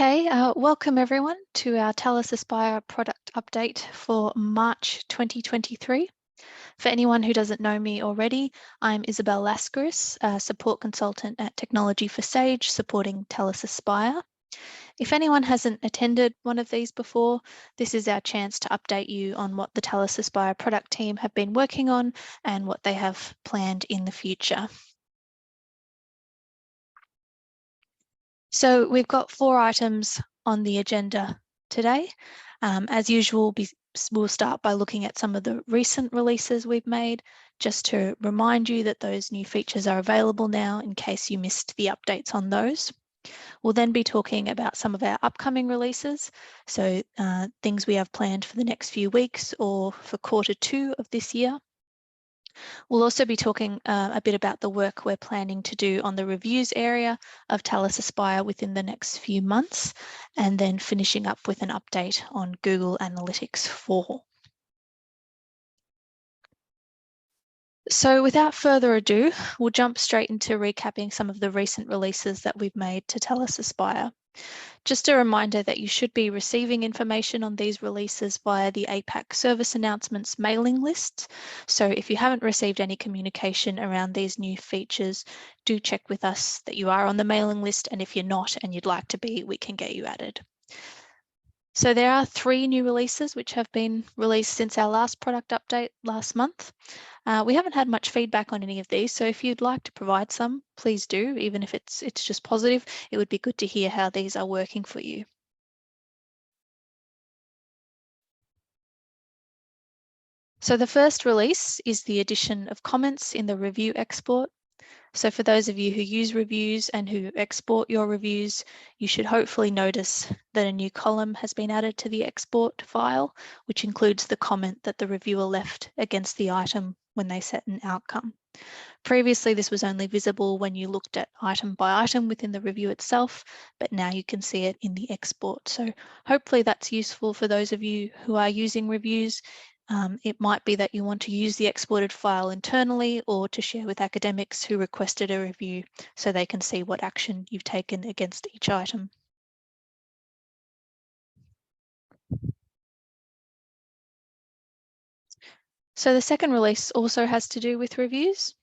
Okay, welcome everyone to our Talis Aspire product update for March 2023. For anyone who doesn't know me already, I'm Isabel Lascaris, a support consultant at Technology for Sage, supporting Talis Aspire. If anyone hasn't attended one of these before, this is our chance to update you on what the Talis Aspire product team have been working on and what they have planned in the future. So we've got 4 items on the agenda today. As usual, we'll start by looking at some of the recent releases we've made, just to remind you that those new features are available now in case you missed the updates on those. We'll then be talking about some of our upcoming releases, so things we have planned for the next few weeks or for Q2 of this year. We'll also be talking a bit about the work we're planning to do on the reviews area of Talis Aspire within the next few months, and then finishing up with an update on Google Analytics 4. So without further ado, we'll jump straight into recapping some of the recent releases that we've made to Talis Aspire. Just a reminder that you should be receiving information on these releases via the APAC service announcements mailing list. So if you haven't received any communication around these new features, do check with us that you are on the mailing list, and if you're not and you'd like to be, we can get you added. So there are 3 new releases which have been released since our last product update last month. We haven't had much feedback on any of these, so if you'd like to provide some, please do, even if it's just positive. It would be good to hear how these are working for you. So the first release is the addition of comments in the review export. So for those of you who use reviews and who export your reviews, you should hopefully notice that a new column has been added to the export file, which includes the comment that the reviewer left against the item when they set an outcome. Previously, this was only visible when you looked at item by item within the review itself, but now you can see it in the export. So hopefully that's useful for those of you who are using reviews. It might be that you want to use the exported file internally or to share with academics who requested a review so they can see what action you've taken against each item. So the second release also has to do with reviews.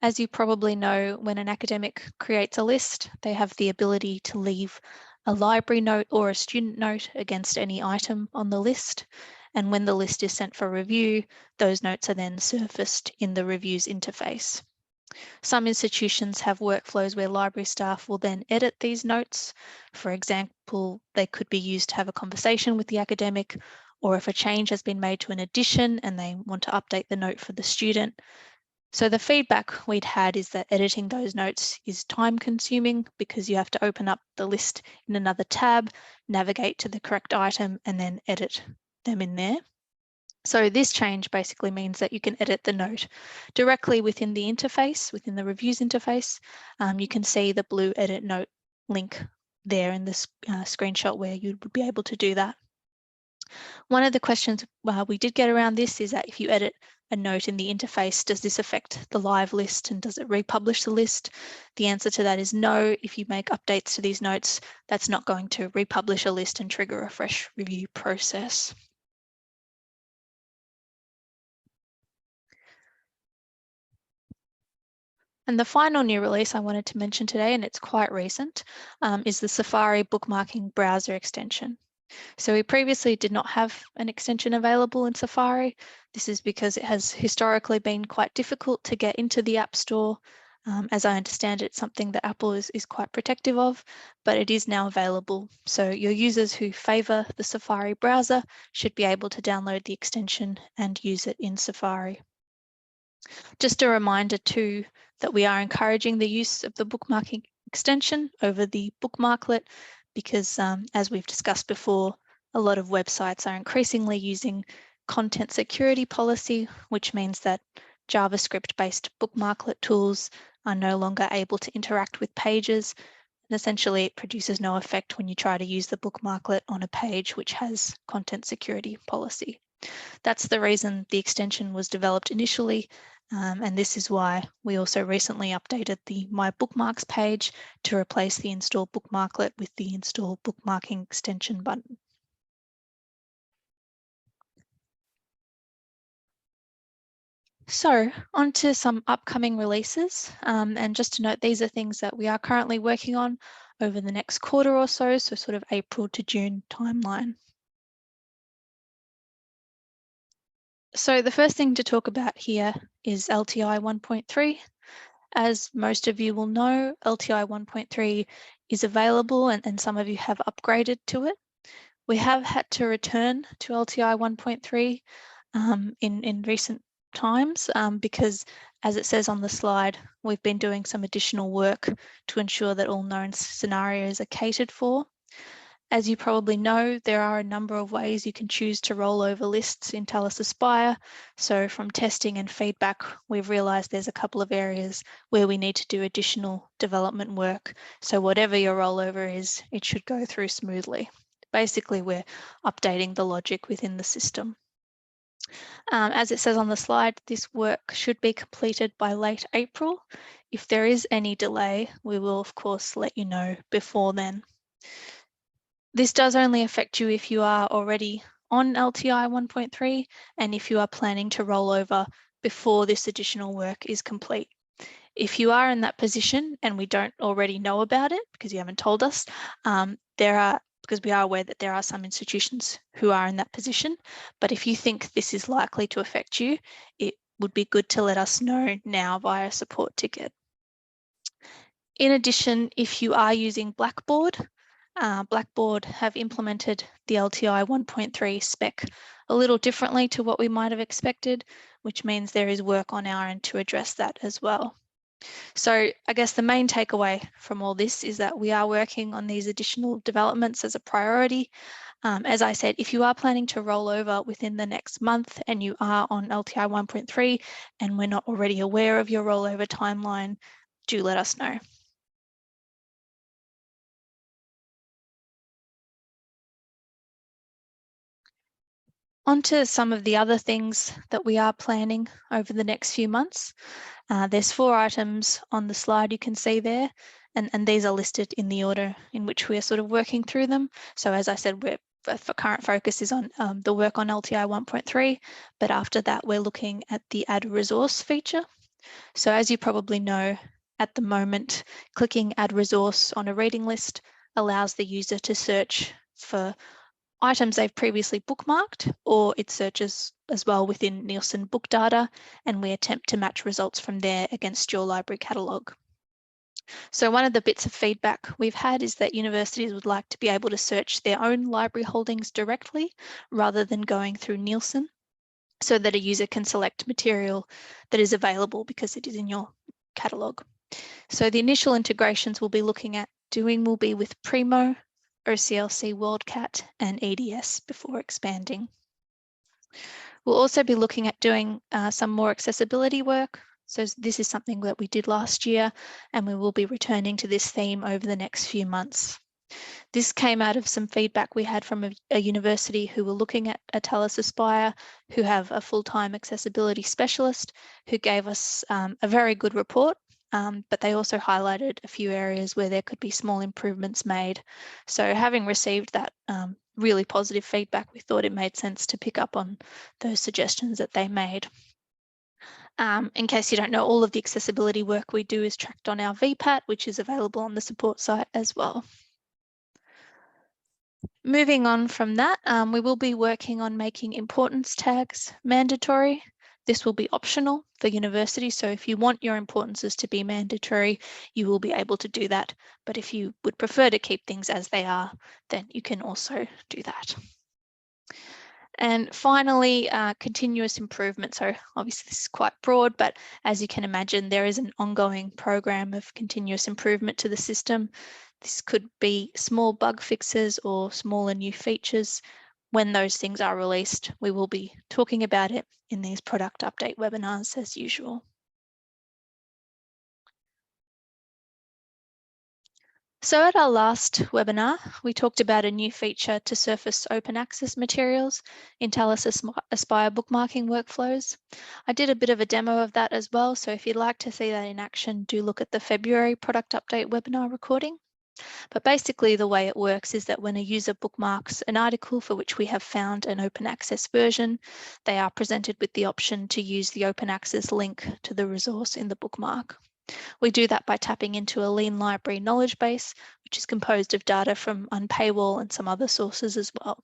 As you probably know, when an academic creates a list, they have the ability to leave a library note or a student note against any item on the list. And when the list is sent for review, those notes are then surfaced in the reviews interface. Some institutions have workflows where library staff will then edit these notes. For example, they could be used to have a conversation with the academic, or if a change has been made to an edition and they want to update the note for the student. So the feedback we'd had is that editing those notes is time consuming because you have to open up the list in another tab, navigate to the correct item, and then edit them in there. So this change basically means that you can edit the note directly within the interface, within the reviews interface. You can see the blue edit note link there in this screenshot where you would be able to do that. One of the questions we did get around this is that if you edit a note in the interface, does this affect the live list and does it republish the list? The answer to that is no. If you make updates to these notes, that's not going to republish a list and trigger a fresh review process. And the final new release I wanted to mention today, and it's quite recent, is the Safari bookmarking browser extension. So we previously did not have an extension available in Safari. This is because it has historically been quite difficult to get into the App Store. As I understand it, it's something that Apple is quite protective of, but it is now available. So your users who favour the Safari browser should be able to download the extension and use it in Safari. Just a reminder too that we are encouraging the use of the bookmarking extension over the bookmarklet because as we've discussed before, a lot of websites are increasingly using content security policy, which means that JavaScript-based bookmarklet tools are no longer able to interact with pages. And essentially, it produces no effect when you try to use the bookmarklet on a page which has content security policy. That's the reason the extension was developed initially, and this is why we also recently updated the My Bookmarks page to replace the Install Bookmarklet with the Install Bookmarking extension button. So on to some upcoming releases, and just to note, these are things that we are currently working on over the next quarter or so sort of April to June timeline. So the first thing to talk about here is LTI 1.3. As most of you will know, LTI 1.3 is available and some of you have upgraded to it. We have had to return to LTI 1.3 in recent times because, as it says on the slide, we've been doing some additional work to ensure that all known scenarios are catered for. As you probably know, there are a number of ways you can choose to roll over lists in Talis Aspire. So from testing and feedback, we've realised there's a couple of areas where we need to do additional development work. So whatever your rollover is, it should go through smoothly. Basically, we're updating the logic within the system. As it says on the slide, this work should be completed by late April. If there is any delay, we will of course let you know before then. This does only affect you if you are already on LTI 1.3 and if you are planning to roll over before this additional work is complete. If you are in that position and we don't already know about it because you haven't told us, because we are aware that there are some institutions who are in that position, but if you think this is likely to affect you, it would be good to let us know now via support ticket. In addition, if you are using Blackboard, Blackboard have implemented the LTI 1.3 spec a little differently to what we might have expected, which means there is work on our end to address that as well. So I guess the main takeaway from all this is that we are working on these additional developments as a priority. As I said, if you are planning to roll over within the next month and you are on LTI 1.3 and we're not already aware of your rollover timeline, do let us know. On to some of the other things that we are planning over the next few months. There's 4 items on the slide you can see there, and these are listed in the order in which we are sort of working through them. So as I said, for current focus is on the work on LTI 1.3, but after that we're looking at the add resource feature. So as you probably know, at the moment, clicking add resource on a reading list allows the user to search for items they've previously bookmarked, or it searches as well within Nielsen book data, and we attempt to match results from there against your library catalogue. So one of the bits of feedback we've had is that universities would like to be able to search their own library holdings directly rather than going through Nielsen, so that a user can select material that is available because it is in your catalogue. So the initial integrations we'll be looking at doing will be with Primo, OCLC WorldCat and EDS before expanding. We'll also be looking at doing some more accessibility work. So this is something that we did last year, and we will be returning to this theme over the next few months. This came out of some feedback we had from a university who were looking at Talis Aspire, who have a full-time accessibility specialist who gave us a very good report. But they also highlighted a few areas where there could be small improvements made. So having received that really positive feedback, we thought it made sense to pick up on those suggestions that they made. In case you don't know, all of the accessibility work we do is tracked on our VPAT, which is available on the support site as well. Moving on from that, we will be working on making importance tags mandatory. This will be optional for university, so if you want your importances to be mandatory, you will be able to do that. But if you would prefer to keep things as they are, then you can also do that. And finally, continuous improvement. So obviously this is quite broad, but as you can imagine, there is an ongoing program of continuous improvement to the system. This could be small bug fixes or smaller new features. When those things are released, we will be talking about it in these product update webinars as usual. So at our last webinar, we talked about a new feature to surface open access materials in Talis Aspire bookmarking workflows. I did a bit of a demo of that as well, so if you'd like to see that in action, do look at the February product update webinar recording. But basically the way it works is that when a user bookmarks an article for which we have found an open access version, they are presented with the option to use the open access link to the resource in the bookmark. We do that by tapping into a lean library knowledge base, which is composed of data from Unpaywall and some other sources as well.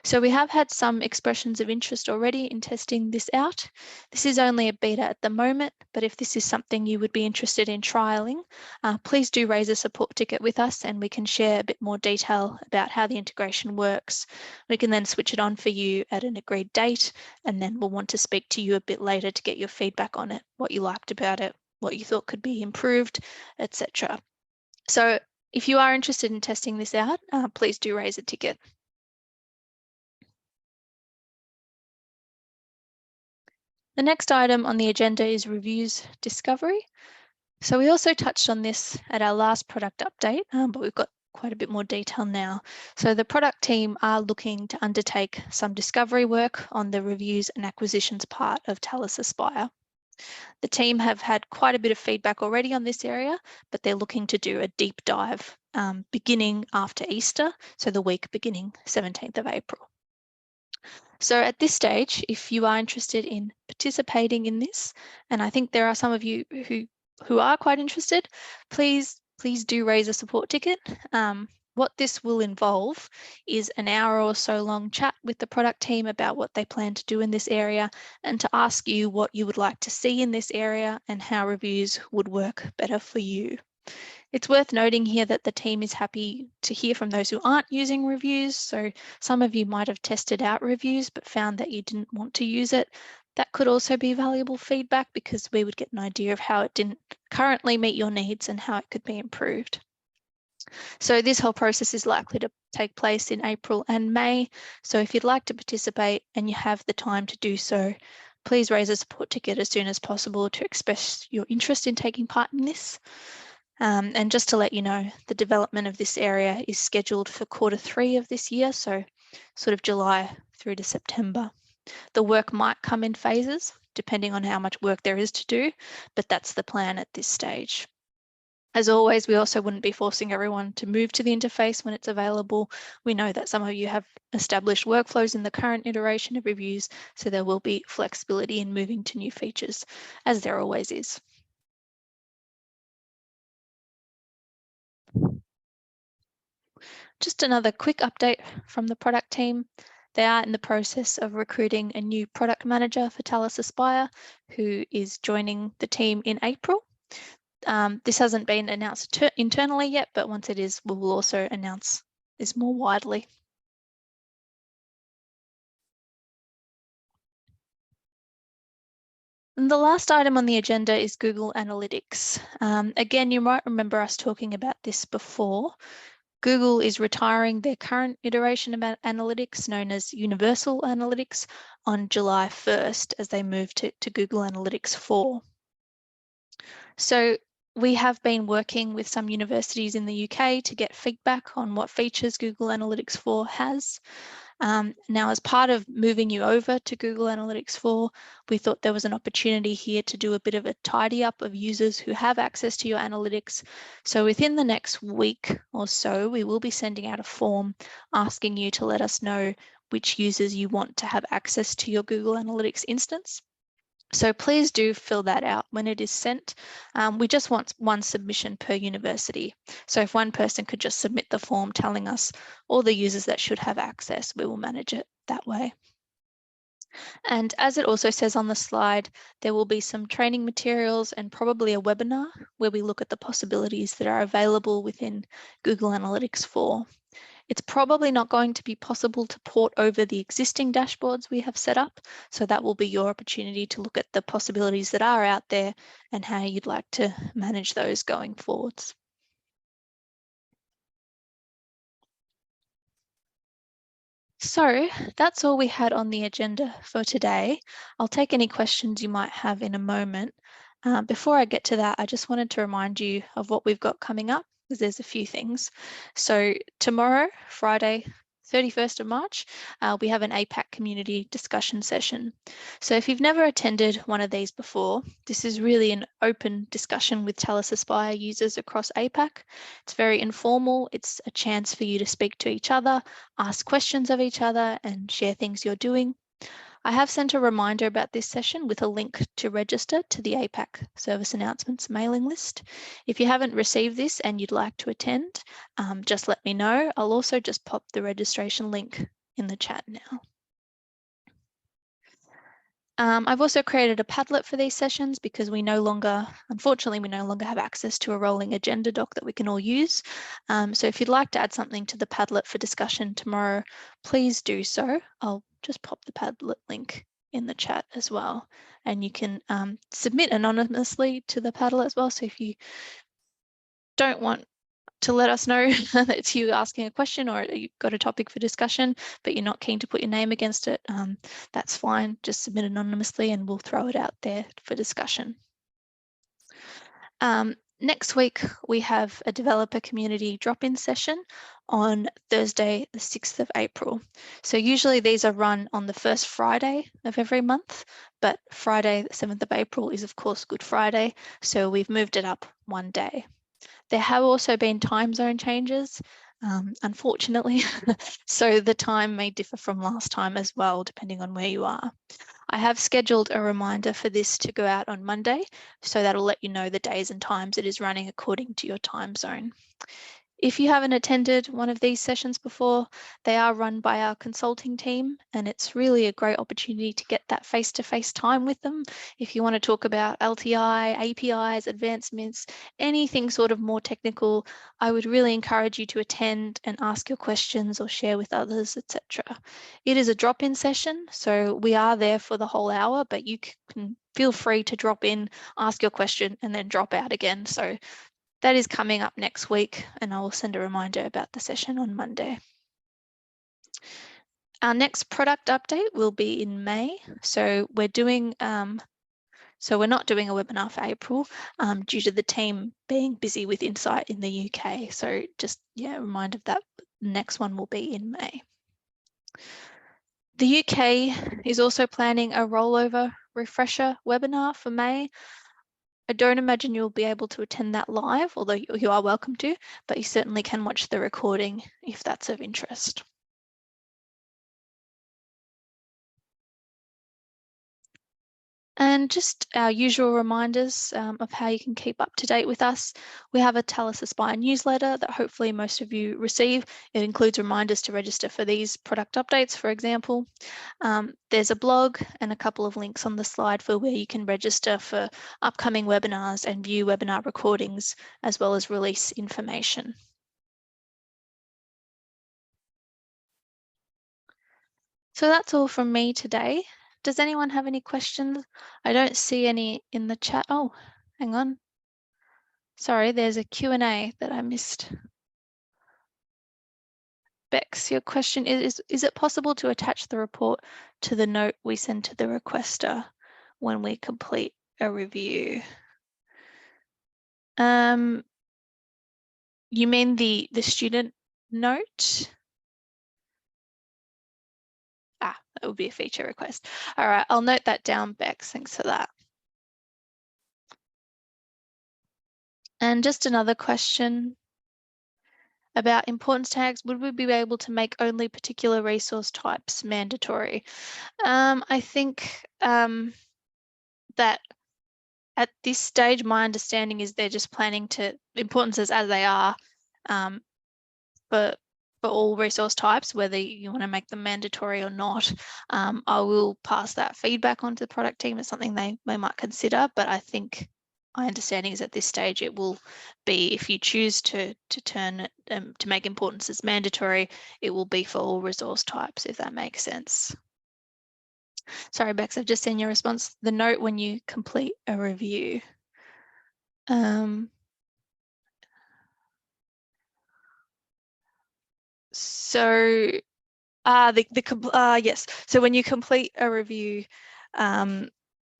So we have had some expressions of interest already in testing this out. This is only a beta at the moment, but if this is something you would be interested in trialing, please do raise a support ticket with us and we can share a bit more detail about how the integration works. We can then switch it on for you at an agreed date, and then we'll want to speak to you a bit later to get your feedback on it, what you liked about it, what you thought could be improved, etc. So if you are interested in testing this out, please do raise a ticket. The next item on the agenda is reviews discovery. So we also touched on this at our last product update, but we've got quite a bit more detail now. So the product team are looking to undertake some discovery work on the reviews and acquisitions part of Talis Aspire. The team have had quite a bit of feedback already on this area, but they're looking to do a deep dive beginning after Easter, so the week beginning 17th of April. So at this stage, if you are interested in participating in this, and I think there are some of you who are quite interested, please do raise a support ticket. What this will involve is an hour or so long chat with the product team about what they plan to do in this area and to ask you what you would like to see in this area and how reviews would work better for you. It's worth noting here that the team is happy to hear from those who aren't using reviews. So some of you might have tested out reviews but found that you didn't want to use it. That could also be valuable feedback because we would get an idea of how it didn't currently meet your needs and how it could be improved. So this whole process is likely to take place in April and May. So if you'd like to participate and you have the time to do so, please raise a support ticket as soon as possible to express your interest in taking part in this. And just to let you know, the development of this area is scheduled for Q3 of this year, so sort of July through to September. The work might come in phases, depending on how much work there is to do, but that's the plan at this stage. As always, we also wouldn't be forcing everyone to move to the interface when it's available. We know that some of you have established workflows in the current iteration of reviews, so there will be flexibility in moving to new features, as there always is. Just another quick update from the product team. They are in the process of recruiting a new product manager for Talis Aspire, who is joining the team in April. This hasn't been announced internally yet, but once it is, we will also announce this more widely. And the last item on the agenda is Google Analytics. Again, you might remember us talking about this before. Google is retiring their current iteration of analytics, known as Universal Analytics, on July 1st as they move to Google Analytics 4. So we have been working with some universities in the UK to get feedback on what features Google Analytics 4 has. Now, as part of moving you over to Google Analytics 4, we thought there was an opportunity here to do a bit of a tidy up of users who have access to your analytics. So within the next week or so, we will be sending out a form asking you to let us know which users you want to have access to your Google Analytics instance. So please do fill that out when it is sent. We just want one submission per university. So if one person could just submit the form telling us all the users that should have access, we will manage it that way. And as it also says on the slide, there will be some training materials and probably a webinar where we look at the possibilities that are available within Google Analytics 4. It's probably not going to be possible to port over the existing dashboards we have set up, so that will be your opportunity to look at the possibilities that are out there and how you'd like to manage those going forwards. So that's all we had on the agenda for today. I'll take any questions you might have in a moment. Before I get to that, I just wanted to remind you of what we've got coming up. because there's a few things. So tomorrow, Friday, 31st of March, we have an APAC community discussion session. So if you've never attended one of these before, this is really an open discussion with Talis Aspire users across APAC. It's very informal. It's a chance for you to speak to each other, ask questions of each other, and share things you're doing. I have sent a reminder about this session with a link to register to the APAC service announcements mailing list. If you haven't received this and you'd like to attend, just let me know. I'll also just pop the registration link in the chat now. I've also created a Padlet for these sessions because unfortunately, we no longer have access to a rolling agenda doc that we can all use. So if you'd like to add something to the Padlet for discussion tomorrow, please do so. I'll just pop the Padlet link in the chat as well. And you can submit anonymously to the Padlet as well. So if you don't want to let us know that it's you asking a question or you've got a topic for discussion, but you're not keen to put your name against it, that's fine. Just submit anonymously and we'll throw it out there for discussion. Next week, we have a developer community drop-in session on Thursday, the 6th of April. So usually these are run on the first Friday of every month, but Friday, the 7th of April is of course Good Friday. So we've moved it up one day. There have also been time zone changes, unfortunately, so the time may differ from last time as well, depending on where you are. I have scheduled a reminder for this to go out on Monday, so that'll let you know the days and times it is running according to your time zone. If you haven't attended one of these sessions before, they are run by our consulting team, and it's really a great opportunity to get that face-to-face time with them. If you want to talk about LTI, APIs, advancements, anything sort of more technical, I would really encourage you to attend and ask your questions or share with others, etc. It is a drop-in session, so we are there for the whole hour, but you can feel free to drop in, ask your question, and then drop out again. So that is coming up next week, and I will send a reminder about the session on Monday. Our next product update will be in May. So we're doing, we're not doing a webinar for April due to the team being busy with Insight in the UK. So just, a reminder of that. The next one will be in May. The UK is also planning a rollover refresher webinar for May. I don't imagine you'll be able to attend that live, although you are welcome to, but you certainly can watch the recording if that's of interest. And just our usual reminders of how you can keep up to date with us. We have a Talis Aspire newsletter that hopefully most of you receive. It includes reminders to register for these product updates, for example. There's a blog and a couple of links on the slide for where you can register for upcoming webinars and view webinar recordings, as well as release information. So that's all from me today. Does anyone have any questions? I don't see any in the chat. Oh, hang on. Sorry, there's a Q&A that I missed. Bex, your question is it possible to attach the report to the note we send to the requester when we complete a review? You mean the student note? That would be a feature request. All right, I'll note that down, Bex. Thanks for that. And just another question about importance tags. Would we be able to make only particular resource types mandatory? I think that at this stage, my understanding is they're just planning to importances as they are for all resource types, whether you want to make them mandatory or not. I will pass that feedback on to the product team. It's something they might consider, but I think my understanding is at this stage it will be, if you choose to turn it to make importances mandatory, it will be for all resource types, if that makes sense. Sorry, Bex, I've just seen your response. The note when you complete a review. Yes. So when you complete a review and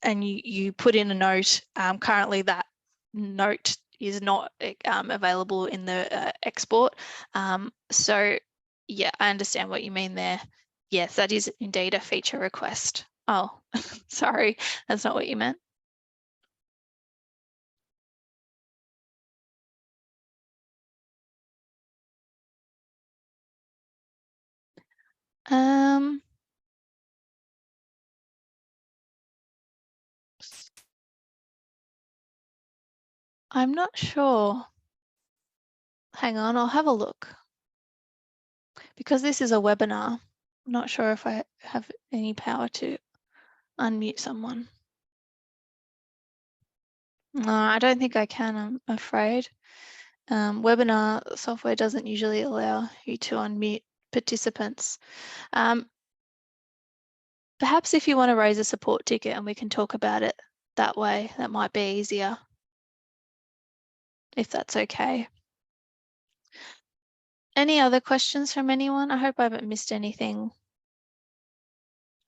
you put in a note, currently that note is not available in the export. So yeah, I understand what you mean there. Yes, that is indeed a feature request. Oh, sorry, that's not what you meant. I'm not sure. Hang on, I'll have a look. Because this is a webinar, I'm not sure if I have any power to unmute someone. No, I don't think I can, I'm afraid. Webinar software doesn't usually allow you to unmute participants. Perhaps if you want to raise a support ticket and we can talk about it that way, that might be easier, if that's okay. Any other questions from anyone? I hope I haven't missed anything.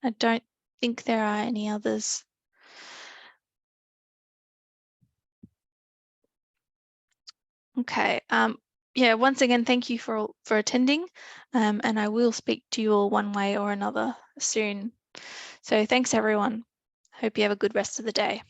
I don't think there are any others. Okay. Yeah, once again, thank you for attending, and I will speak to you all one way or another soon. So thanks, everyone. Hope you have a good rest of the day.